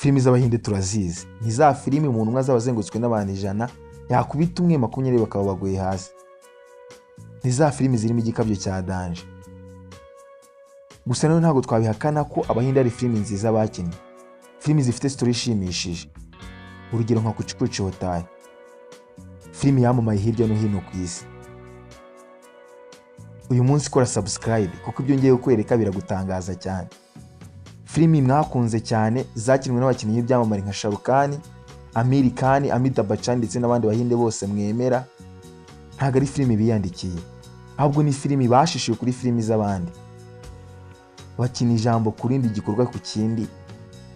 Filimi z'Abahinde turazizi, ni za filimi umuntu umwe azaba azengutswe n'abantu 100 yakubita umwe 20 bakaba baguye hasi. Ni za filimi zirimo igikabyo cya danje. Gusa nawe ntabwo twabihakana ko Abahinde ari filimi nziza bakinnye, filimi zifite story ishimishije. Urugero nka Kuchi Kuchi Hotel, filimi yamamaye hirya no hino ku isi. Uyu munsi kora subscribe kuko ibyo ngiye kukwereka biragutangaza cyane. Filimi mwakunze cyane zakinwe n'abakinnyi b'ibyamamare nka Shah Rukh Khan, Amir Khan, Amitabh Bachchan ndetse n'abandi Bahinde bose mwemera. Ntabwo ari filimi biyandikiye, ahubwo ni filimi bashishiye kuri filimi z'abandi. Bakina ijambo kurindi gikorwa ku kindi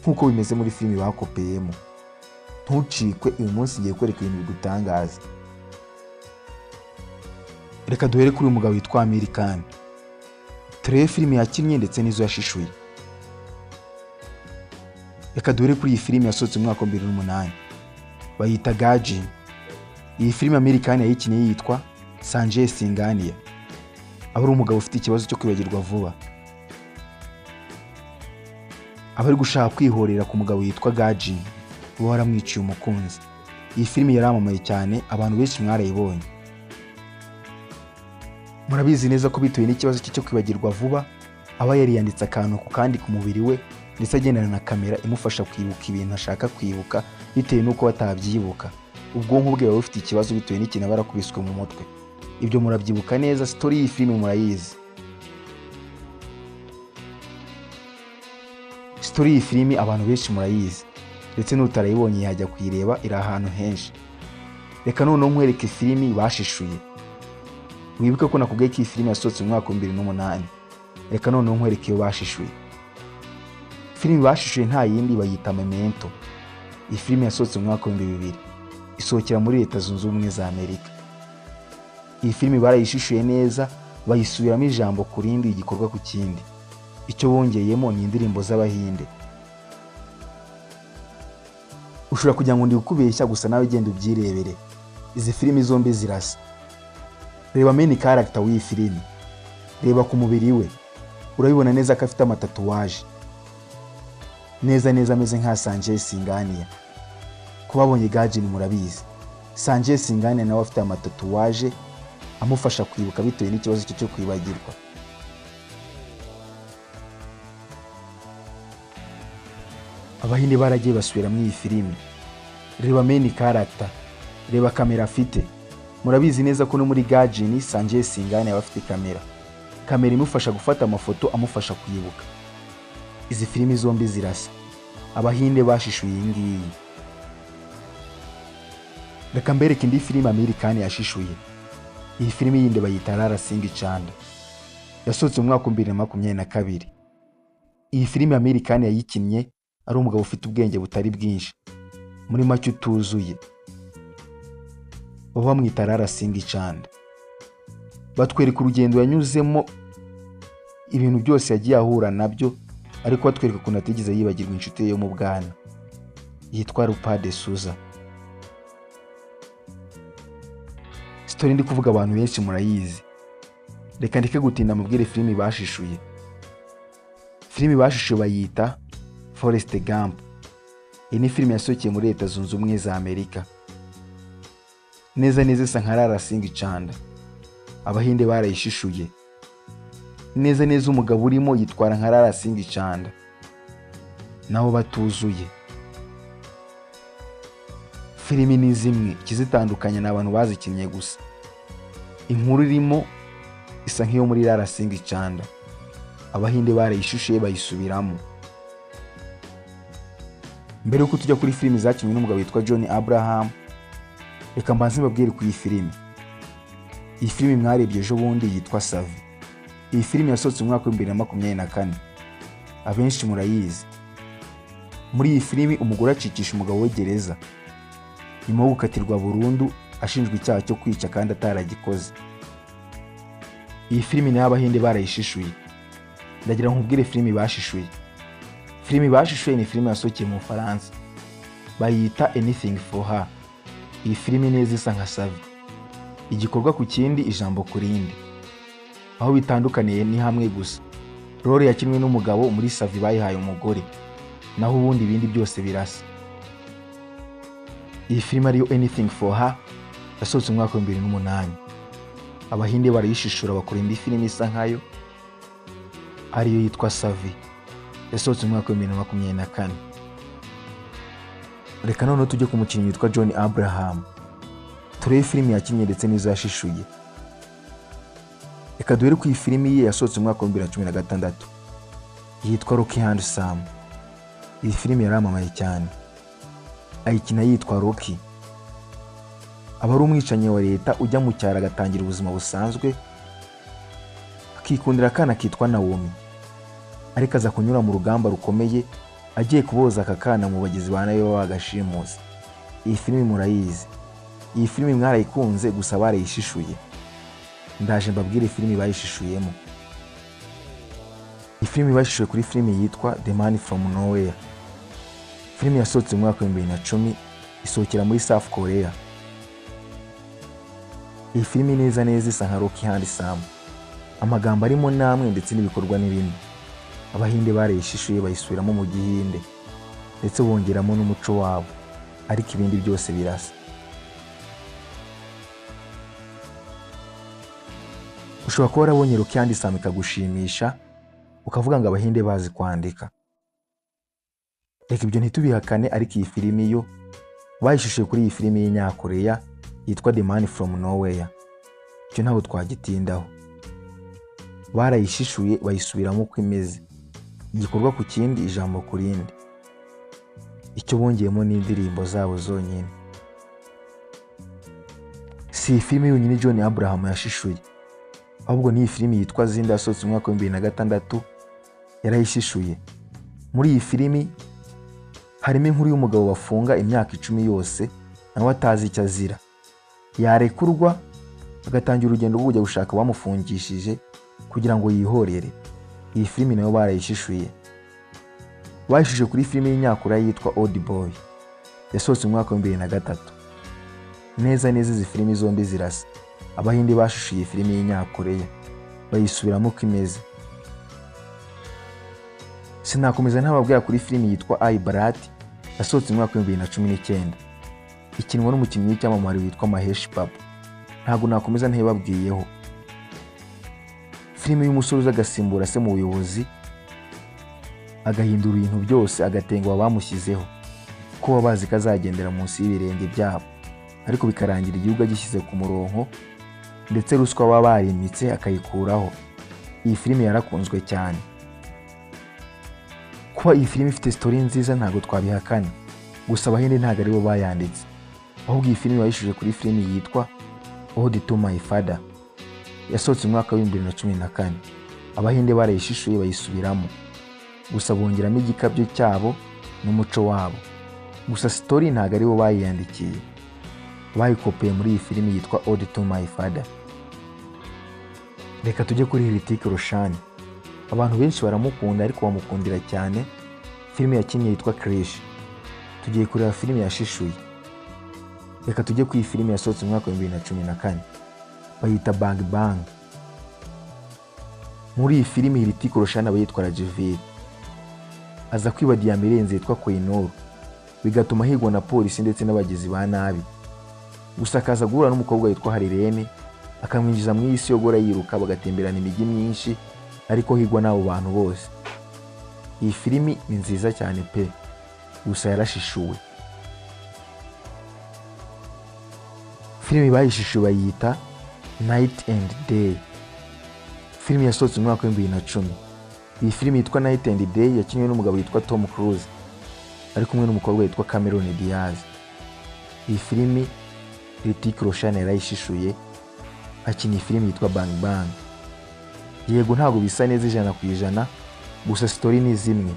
nkuko bimeze muri filimi bakopeyemo. Ntucikwe, uyu munsi ngiye kwereka ibintu bigutangaza. Reka duhere kuri uyu mugabo witwa Amir Khan. Turebe filimi yakinnye ndetse n'izo yashishuye. Reka duhere kuri iyi filimi yasohotse mu mwaka wa 2008 bayita Gaji. Iyi filimi Amir Khan yayikinnye yitwa Sanjay Singhania. Aba ari umugabo ufite ikibazo cyo kwibagirwa vuba. Aba ari gushaka kwihorera ku mugabo witwa Gaji uba waramwiciye umukunzi. Iyi filimi yaramamaye cyane, abantu benshi mwarayibonye. Murabizi neza ko bitewe n'ikibazo cyo kwibagirwa vuba aba yariyanditse akantu ku kandi ku mubiri we ndetse agendana na kamera imufasha kwibuka ibintu ashaka kwibuka bitewe n'uko batabyibuka. Ubwonko bwe buba bufite ikibazo bitewe n'ikintu aba yarakubiswe mu mutwe. Ibyo murabyibuka neza, story y'iyi filimi murayizi. Story y'iyi filimi abantu benshi murayizi, ndetse n'utarayibonye yajya kuyireba, iri ahantu henshi. Reka noneho nkwereke filimi bashishuye. Wibuke ko nakubwiye ko iyi filimi yasohotse mu mwaka wa 2008. Reka noneho nkwereke iyo bashishuye. Filimi bashishuye nta yindi bayita Memento. Iyi filimi yasohotse mu mwaka wa 2000, isohokera muri Leta Zunze Ubumwe za Amerika. Iyi filimi barayishishuye neza, bayisubiramo ijambo kurindi igikorwa ku kindi. Icyo bongeyemo ni indirimbo z'Abahinde. Ushobora kugira ngo ndi ukubeshya, gusa nawe genda ubyirebere. Izi filimi zombi zirasa. Reba main character w'iyi filimi, reba ku mubiri we, urabibona neza ko afite amatatuwaje neza ameze nka Sanjay Singhania. Kubabonye Gaji ni murabizi, Sanjay Singhania nawe afite amatatuwaje amufasha kwibuka bitewe n'ikibazo cyo kwibagirwa. Abahinde baragiye basubira mu iyi filimi. Reba main character, reba kamera afite. Murabizi neza ko no muri Gaji ni Sanjay Singhania bafite kamera imufasha gufata amafoto amufasha kwibuka. Izi filimi zombi zirasa. Abahinde bashishuye iyi ngiyi. Reka mbereke indi filimi Amir Khan yashishuye. Iyi filimi yindi bayita Rara Singh Chanda, yasohotse mu mwaka wa 2022. Iyi filimi Amir Khan yayikinnye ari umugabo ufite ubwenge butari bwinshi, muri make utuzuye. Baba bamwita Rara Singh Chanda. Batwereka urugendo yanyuzemo, ibintu byose yagiye ahura nabyo, ariko batwereka ukuntu atigeze yibagirwa inshuti ye yo mu bwana yitwa Rupa de Souza. Story ndi kuvuga abantu benshi murayizi. Reka ndeke gutinda mubwire filimi bashishuye. Filimi bashishuye bayita Forrest Gump. Iyi ni filimi yasohokeye muri Leta Zunze Ubumwe za Amerika. Neza isa nka Rara Singh Chanda. Abahinde barayishishuye. Neza umugabo urimo yitwara nka Rara Singh Chanda, naho batuzuye. Filimi ni zimwe, ikizitandukanya n'abantu bazikinnye gusa. Inkuru irimo isa nk'iyo muri Rara Singh Chanda. Abahinde barayishishuye bayisubiramo. Mbere yuko tujya kuri filimi zakinnwe n'umugabo witwa John Abraham, reka mbanze mbabwire ku iyi filimi. Iyi filimi mwarebye ejo bundi yitwa Savi. Iyi filimi yasohotse mu mwaka wa 2024. Abenshi murayizi. Muri iyi filimi umugore acikisha umugabo we gereza nyuma yo gukatirwa burundu ashinjwa icyaha cyo kwica kandi ataragikoze. Iyi filimi nayo Abahinde barayishishuye. Ndagira nkubwire filimi bashishuye. Filimi bashishuye ni filimi yasohokeye mu Faransa, bayita Anything for Her. Iyi filimi neza isa nka Savi, igikorwa ku kindi ijambo kurindi. Aho bitandukaniye ni hamwe gusa, role yakinwe n'umugabo muri Savi bayihaye umugore. naho ubundi ibindi byose birasa. Iyi filime ariyo Anything for Her yasohotse mu mwaka wa 2008. Abahinde barayishishura bakora indi filime isa nkayo ariyo yitwa Savi yasohotse mu mwaka wa 2024. Reka noneho tujye ku mukinnyi witwa John Abraham turebe filime yakinnye ndetse n'izashishuye. Reka duhere ku iyi filime ye yasohotse mu mwaka wa 2016 yitwa Rocky Handsome. Iyi filime yaramamaye cyane, ayikina yitwa Rocky. Aba ari umwicanyi wa leta ujya mu cyaro agatangira ubuzima busanzwe, akikundira akana kitwa Naomi, ariko aza kunyura mu rugamba rukomeye agiye kuboza aka kana mu bagizi ba nabi bagashimuza. Iyi filime murayizi, iyi filime mwarayikunze gusa barayishishuye. Ndaje mbabwire filime bayishishuyemo. Iyi filime bashishuye kuri filime yitwa The Man from Nowhere. Filime yasohotse mu mwaka wa 2010 isohokera muri South Korea. Iyi filime neza neza isa nka Rocky Handsome, amagambo arimo namwe ndetse n'ibikorwa n'ibindi. Abahinde barayishishuye bayisubiramo mu Gihinde ndetse bongeramo n'umuco wabo, ariko ibindi byose birasa. Ushobora kuba warabonye Rocky Handsome ikagushimisha ukavuga ngo Abahinde bazi kwandika. Reka ibyo ntitubihakane, ariko iyi filime yo bayishushuye kuri iyi filime y'Inyakoreya yitwa The Man from Nowhere. Icyo ntabwo twagitindaho, barayishishuye bayisubiramo uko imeze, igikorwa ku kindi, ijambo ku rindi. Icyo bongeyemo n'indirimbo zabo zonyine. Si iyi filime yonyine John Abraham yashishuye, ahubwo ni iyi filime yitwa Zinda yasohotse mu mwaka wa 2006 yarayishishuye. Muri iyi filime harimo inkuru y'umugabo bafunga imyaka 10 yose nawe atazi icyo azira, yarekurwa agatangira urugendo rwo kujya gushaka bamufungishije kugira ngo yihorere. Iyi filime nayo barayishishuye, bayishije kuri filime y'Inyakoreya yitwa Old Boy yasohotse mu mwaka wa 2003. Neza neza izi filime zombi zirasa. Abahinde bashishuye filime y'Inyakoreya bayisubiramo uko imeze. Sinakomeza ntababwira kuri filime yitwa I Bharat yasohotse mu mwaka wa 2019 ikinwa n'umukinnyi w'icyamamare witwa Mahesh Babu. Ntabwo nakomeza ntibabwiyeho. Filime y'umusore uza agasimbura se mu buyobozi agahindura ibintu byose agatengwa bamushyizeho ko babazi kazagendera munsi y'ibirenge byabo, ariko bikarangira igihugu agishyize ku murongo ndetse ruswa baba barimitse akayikuraho. Iyi filime yarakunzwe cyane. Kuba iyi filime ifite story nziza ntabwo twabihakana, gusa Abahinde ntabwo aribo bayanditse, ahubwo iyi filime bayishuje kuri filime yitwa Ode to My Father yasohotse mu mwaka wa 2014. Abahinde barayishishuye bayisubiramo, gusa bongeramo igikabyo cyabo n'umuco wabo, gusa story ntabwo aribo bayiyandikiye, bayikopeye muri iyi filime yitwa Ode to My Father. Reka tujye kuri Hrithik Roshan. Abantu benshi baramukunda, ariko bamukundira cyane filime yakinnye yitwa Krish. Tugiye kureba filime yashishuye. Reka tujye ku iyi filime yasohotse mu mwaka wa 2014 bayita Bang Bang. Muri iyi filime Hrithik Roshan aba yitwa Rajveer, aza kwiba diyama irenze yitwa Koinor, bigatuma higwa na polisi ndetse n'abagizi ba nabi. Gusa akaza guhura n'umukobwa witwa Harirene akamwinjiza mu isi yogora yiruka bagatemberana imijyi myinshi, ariko higwa n'abo bantu bose. Iyi filimi ni nziza cyane pe, gusa yarashishuwe. Filimi bayishishuye bayita Night and Day. Filimi yasohotse mu mwaka wa 2010. Iyi filimi yitwa Night and Day yakinnye n'umugabo witwa Tom Cruise ari kumwe n'umukobwa witwa Cameron Diaz. Iyi filimi Hrithik Roshan yarayishishuye akina filimi yitwa Bang Bang. Yego ntabwo bisa neza 100%, gusa story ni zimwe.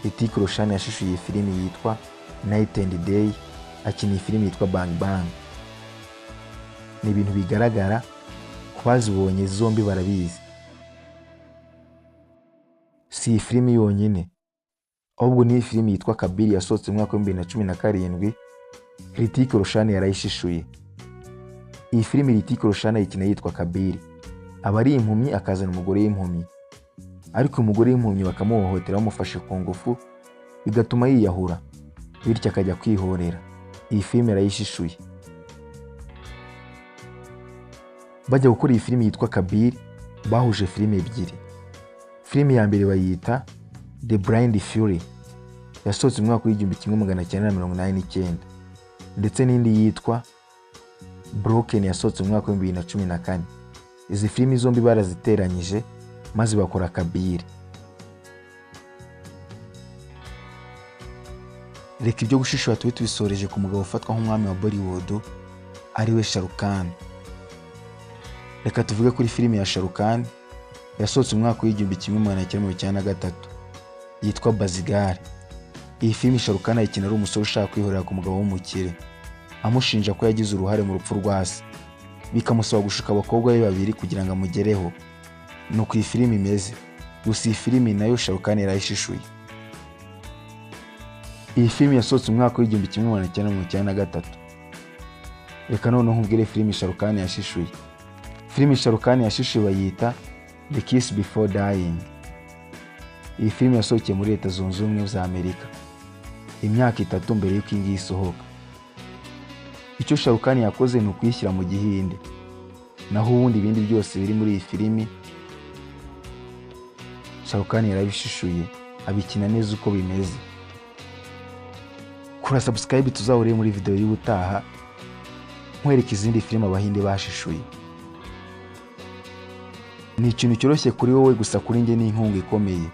Hrithik Roshan yashishuye filimi yitwa Night and Day akina filimi yitwa Bang Bang. Ni ibintu bigaragara kubazibonye zombi barabizi. Si filimi yonyine, ahubwo ni filimi yitwa Kabiri yasohotse mu mwaka wa 2017. Hrithik Roshan yarayishishuye. Iyi filimi Hrithik Roshan ikina yitwa Kabiri. Aba ari impumyi akazana umugore w'impumyi, ariko umugore w'impumyi bakamuhohotera bamufashe ku ngufu bigatuma yiyahura, bityo akajya kwihorera. Iyi filime yarayishishuye. Bajya gukora iyi filime yitwa Kabir, bahuje filime ebyiri. Filime ya mbere bayita The Blind Fury, yasohotse mu mwaka w'1989, ndetse n'indi yitwa Broken yasohotse mu mwaka w'2014. Izi filimi zombi baraziteranyije maze bakora Kabir. Reka ibyo gushishura tube tubisoreje ku mugabo ufatwa nk'umwami wa Bollywood ariwe Shah Rukh Khan. Reka tuvuge kuri filime ya Shah Rukh Khan yasohotse mu mwaka w'1993 yitwa Bazigar. Iyi filime Shah Rukh Khan ayikina ari umusore ushaka kwihorera ku mugabo w'umukire, amushinja ko yagize uruhare mu rupfu rwa se, bikamusaba gushuka abakobwa be babiri kugira ngo amugereho. Nuko iyi filime imeze. Gusa iyi filime nayo Shah Rukh Khan yarayishishuye. Iyi filime yasohotse mu mwaka w'1993. Reka noneho nkubwire filime Shah Rukh Khan yashishuye. Filime Shah Rukh Khan yashishuye bayita The Kiss Before Dying. Iyi filime yasohokeye muri Leta Zunze Ubumwe za Amerika imyaka 3 mbere y'uko iyi ngiyi isohoka. Icyo Shah Rukh Khan yakoze ni ukuyishyira mu Gihinde, naho ubundi ibindi byose biri muri iyi filime Shah Rukh Khan yarabishishuye, abikina neza uko bimeze. Kora subscribe tuzahurire muri video y'ubutaha nkwereka izindi filime abahinde bashishuye. Ni ikintu cyoroshye kuri wowe, gusa kuri njye ni inkunga ikomeye.